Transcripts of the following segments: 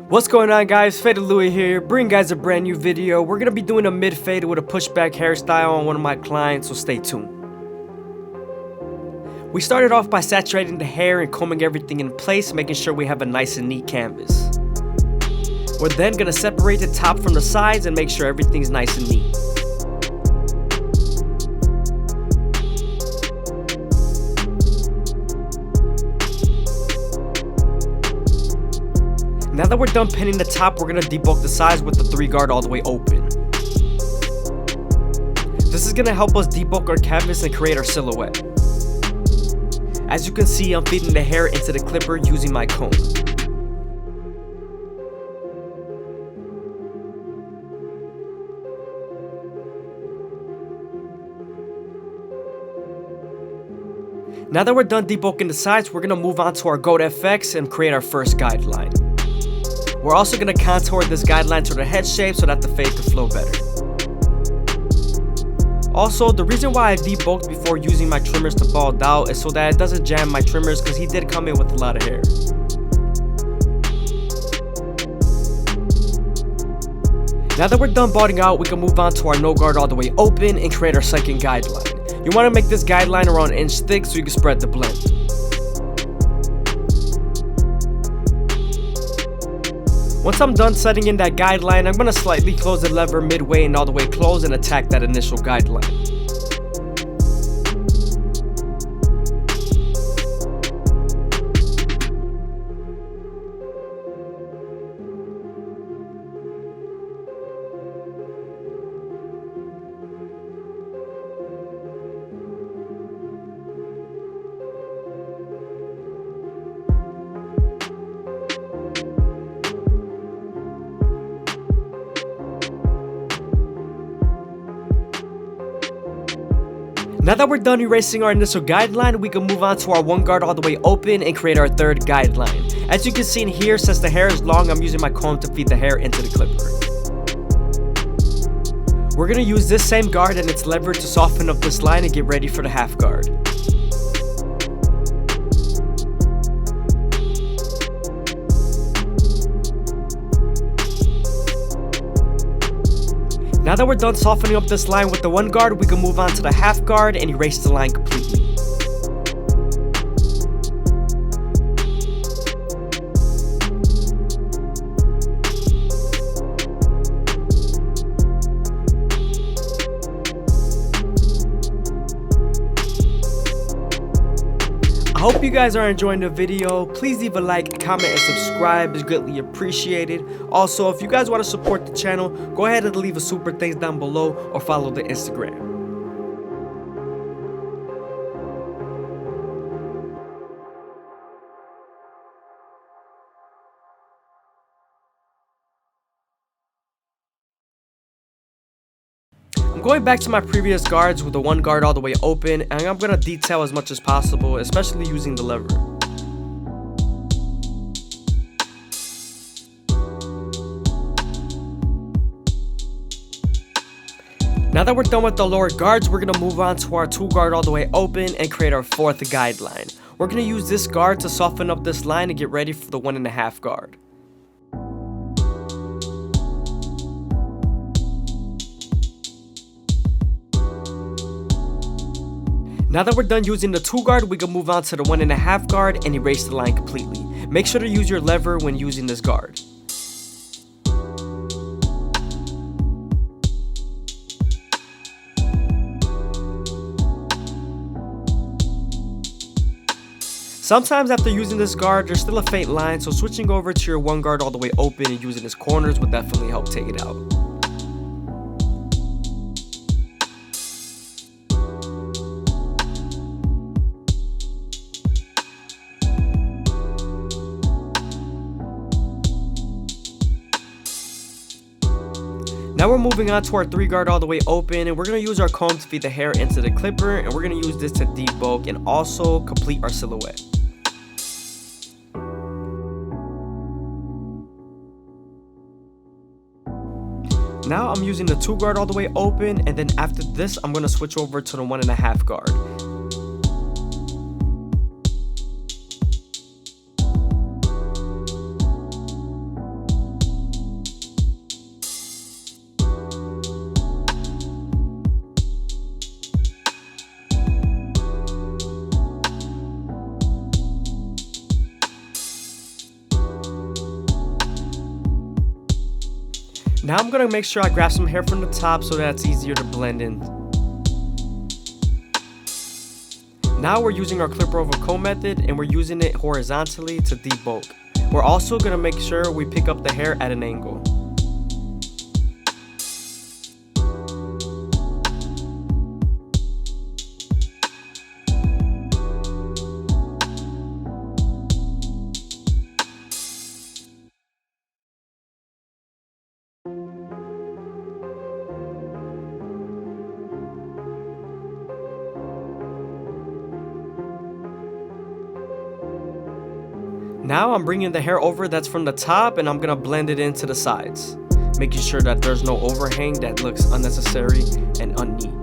What's going on, guys? FadeitLuie here, bringing guys a brand new video. We're gonna be doing a mid fade with a pushback hairstyle on one of my clients, so stay tuned. We started off by saturating the hair and combing everything in place, making sure we have a nice and neat canvas. We're then gonna separate the top from the sides and make sure everything's nice and neat. Now that we're done pinning the top, we're going to debulk the sides with the 3 guard all the way open. This is going to help us debulk our canvas and create our silhouette. As you can see, I'm feeding the hair into the clipper using my comb. Now that we're done debulking the sides, we're going to move on to our Goat FX and create our first guideline. We're also going to contour this guideline to the head shape so that the fade can flow better. Also, the reason why I debulked before using my trimmers to bald out is so that it doesn't jam my trimmers, because he did come in with a lot of hair. Now that we're done balding out, we can move on to our no guard all the way open and create our second guideline. You want to make this guideline around 1 inch thick so you can spread the blend. Once I'm done setting in that guideline, I'm going to slightly close the lever midway and all the way close and attack that initial guideline. Now that we're done erasing our initial guideline, we can move on to our 1 guard all the way open and create our third guideline. As you can see in here, since the hair is long, I'm using my comb to feed the hair into the clipper. We're going to use this same guard and its lever to soften up this line and get ready for the half guard. Now that we're done softening up this line with the 1 guard, we can move on to the half guard and erase the line completely. I hope you guys are enjoying the video. Please leave a like, comment, and subscribe. It's greatly appreciated. Also, if you guys want to support the channel, go ahead and leave a super thanks down below or follow the Instagram. I'm going back to my previous guards with the 1 guard all the way open, and I'm going to detail as much as possible, especially using the lever. Now that we're done with the lower guards, we're going to move on to our 2 guard all the way open and create our 4th guideline. We're going to use this guard to soften up this line and get ready for the 1.5 guard. Now that we're done using the 2 guard, we can move on to the 1.5 guard and erase the line completely. Make sure to use your lever when using this guard. Sometimes after using this guard, there's still a faint line, so switching over to your 1 guard all the way open and using its corners will definitely help take it out. Now we're moving on to our 3 guard all the way open, and we're going to use our comb to feed the hair into the clipper, and we're going to use this to debulk and also complete our silhouette. Now I'm using the 2 guard all the way open, and then after this I'm going to switch over to the 1.5 guard. Now I'm gonna make sure I grab some hair from the top so that it's easier to blend in. Now we're using our clipper over comb method and we're using it horizontally to debulk. We're also gonna make sure we pick up the hair at an angle. Now I'm bringing the hair over that's from the top and I'm gonna blend it into the sides, making sure that there's no overhang that looks unnecessary and unneat.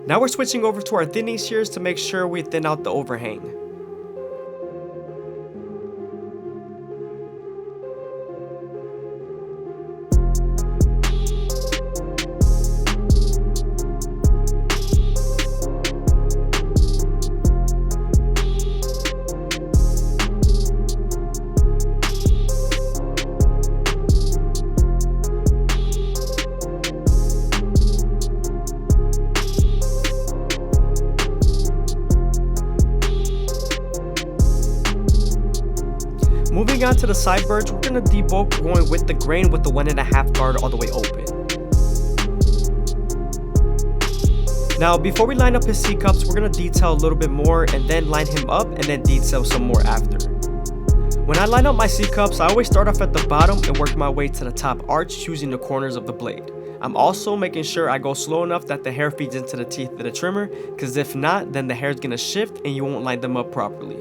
Now we're switching over to our thinning shears to make sure we thin out the overhang. Moving on to the sideburns, we're going to debulk going with the grain with the 1.5 guard all the way open. Now before we line up his C-cups, we're going to detail a little bit more and then line him up and then detail some more after. When I line up my C-cups, I always start off at the bottom and work my way to the top arch using the corners of the blade. I'm also making sure I go slow enough that the hair feeds into the teeth of the trimmer, because if not, then the hair is going to shift and you won't line them up properly.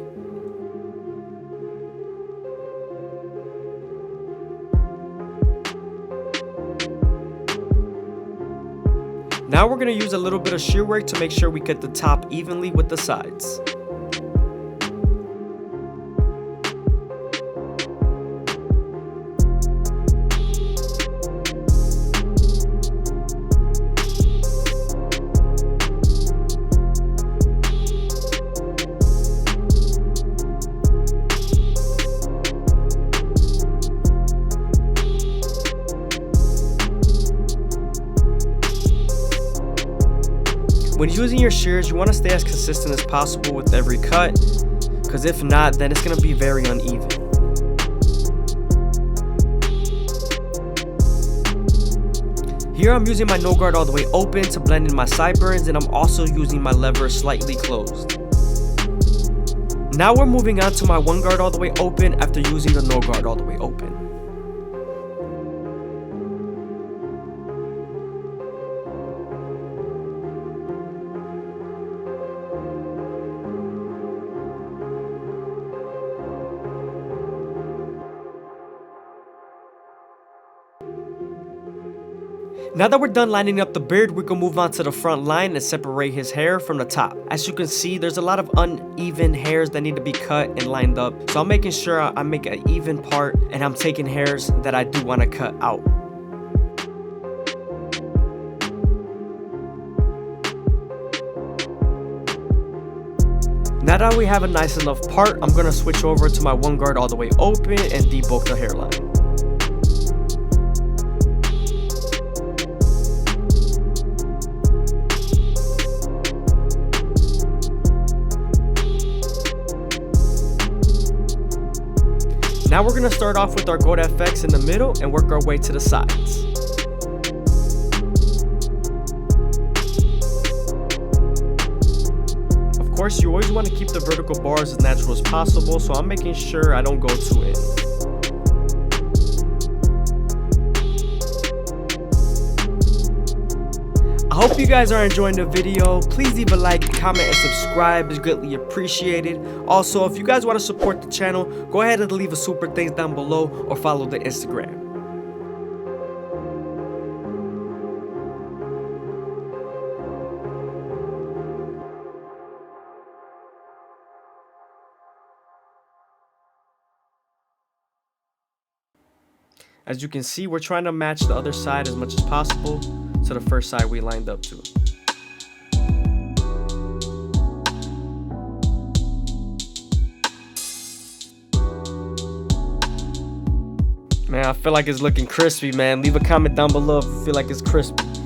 Now we're going to use a little bit of shear work to make sure we cut the top evenly with the sides. When using your shears, you want to stay as consistent as possible with every cut, because if not, then it's going to be very uneven. Here I'm using my no guard all the way open to blend in my sideburns, and I'm also using my lever slightly closed. Now we're moving on to my 1 guard all the way open after using the no guard all the way open. Now that we're done lining up the beard, we can move on to the front line and separate his hair from the top. As you can see, there's a lot of uneven hairs that need to be cut and lined up. So I'm making sure I make an even part, and I'm taking hairs that I do want to cut out. Now that we have a nice enough part, I'm going to switch over to my 1 guard all the way open and debulk the hairline. Now we're going to start off with our gold FX in the middle and work our way to the sides. Of course, you always want to keep the vertical bars as natural as possible, so I'm making sure I don't go too in. I hope you guys are enjoying the video. Please leave a like, comment, and subscribe. It's greatly appreciated. Also, if you guys want to support the channel, go ahead and leave a super thanks down below or follow the Instagram. As you can see, we're trying to match the other side as much as possible to the first side we lined up to. Man, I feel like it's looking crispy, man. Leave a comment down below if you feel like it's crispy.